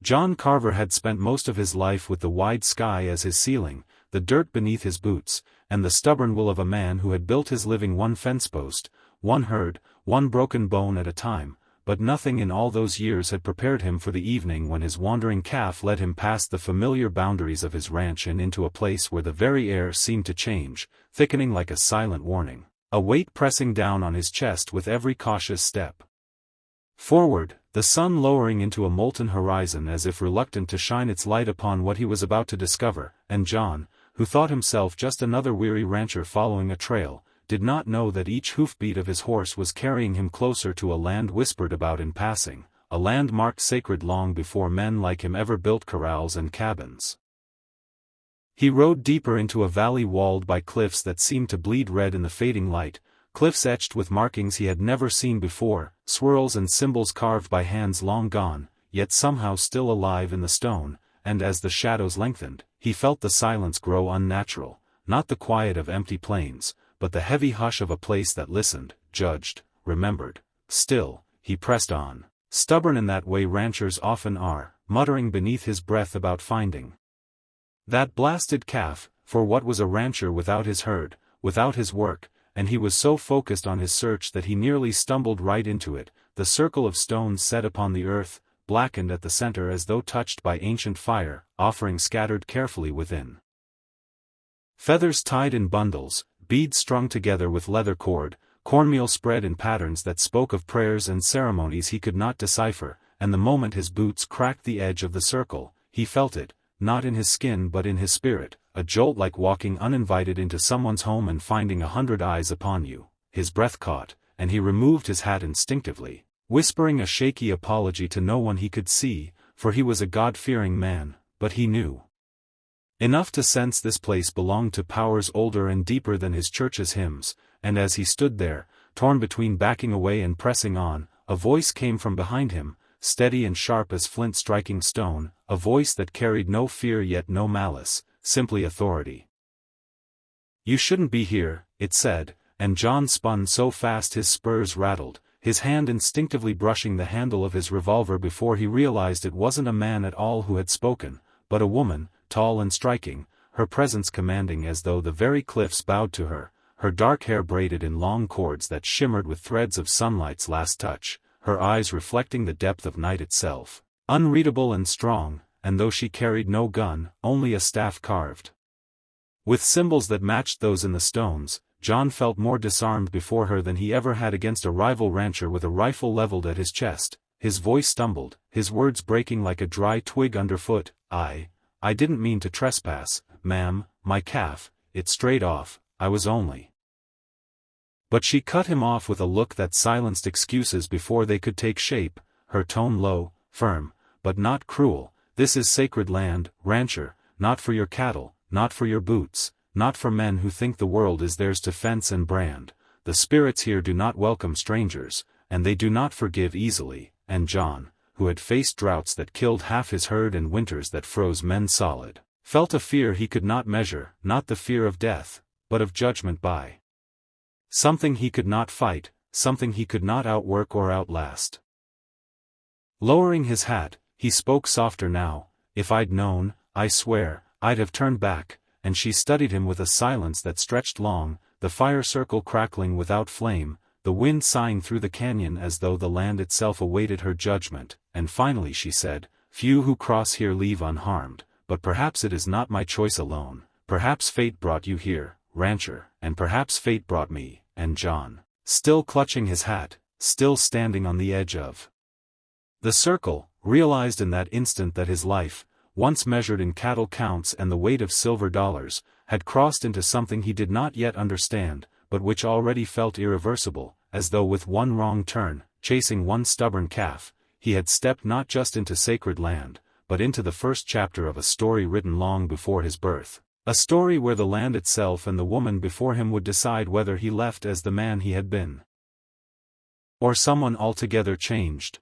John Carver had spent most of his life with the wide sky as his ceiling, the dirt beneath his boots, and the stubborn will of a man who had built his living one fence post, one herd, one broken bone at a time, but nothing in all those years had prepared him for the evening when his wandering calf led him past the familiar boundaries of his ranch and into a place where the very air seemed to change, thickening like a silent warning, a weight pressing down on his chest with every cautious step. Forward, the sun lowering into a molten horizon as if reluctant to shine its light upon what he was about to discover, and John, who thought himself just another weary rancher following a trail, did not know that each hoofbeat of his horse was carrying him closer to a land whispered about in passing, a land marked sacred long before men like him ever built corrals and cabins. He rode deeper into a valley walled by cliffs that seemed to bleed red in the fading light, cliffs etched with markings he had never seen before, swirls and symbols carved by hands long gone, yet somehow still alive in the stone, and as the shadows lengthened, he felt the silence grow unnatural, not the quiet of empty plains, but the heavy hush of a place that listened, judged, remembered. Still, he pressed on, stubborn in that way ranchers often are, muttering beneath his breath about finding that blasted calf, for what was a rancher without his herd, without his work, and he was so focused on his search that he nearly stumbled right into it, the circle of stones set upon the earth, blackened at the center as though touched by ancient fire, offerings scattered carefully within. Feathers tied in bundles, beads strung together with leather cord, cornmeal spread in patterns that spoke of prayers and ceremonies he could not decipher, and the moment his boots cracked the edge of the circle, he felt it, not in his skin but in his spirit, a jolt like walking uninvited into someone's home and finding 100 eyes upon you. His breath caught, and he removed his hat instinctively, whispering a shaky apology to no one he could see, for he was a God-fearing man, but he knew enough to sense this place belonged to powers older and deeper than his church's hymns, and as he stood there, torn between backing away and pressing on, a voice came from behind him, steady and sharp as flint striking stone, a voice that carried no fear yet no malice, simply authority. "You shouldn't be here," it said, and John spun so fast his spurs rattled, his hand instinctively brushing the handle of his revolver before he realized it wasn't a man at all who had spoken, but a woman, tall and striking, her presence commanding as though the very cliffs bowed to her, her dark hair braided in long cords that shimmered with threads of sunlight's last touch, her eyes reflecting the depth of night itself, unreadable and strong, and though she carried no gun, only a staff carved with symbols that matched those in the stones, John felt more disarmed before her than he ever had against a rival rancher with a rifle leveled at his chest. His voice stumbled, his words breaking like a dry twig underfoot. I didn't mean to trespass, ma'am, my calf, it strayed off, I was only—" But she cut him off with a look that silenced excuses before they could take shape, her tone low, firm, but not cruel. "This is sacred land, rancher, not for your cattle, not for your boots, not for men who think the world is theirs to fence and brand. The spirits here do not welcome strangers, and they do not forgive easily," and John, who had faced droughts that killed half his herd and winters that froze men solid, felt a fear he could not measure, not the fear of death, but of judgment by something he could not fight, something he could not outwork or outlast. Lowering his hat, he spoke softer now. "If I'd known, I swear, I'd have turned back," and she studied him with a silence that stretched long, the fire circle crackling without flame, the wind sighing through the canyon as though the land itself awaited her judgment, and finally she said, "Few who cross here leave unharmed, but perhaps it is not my choice alone, perhaps fate brought you here, rancher, and perhaps fate brought me," and John, still clutching his hat, still standing on the edge of the circle, realized in that instant that his life, once measured in cattle counts and the weight of silver dollars, had crossed into something he did not yet understand, but which already felt irreversible, as though with one wrong turn, chasing one stubborn calf, he had stepped not just into sacred land, but into the first chapter of a story written long before his birth, a story where the land itself and the woman before him would decide whether he left as the man he had been, or someone altogether changed.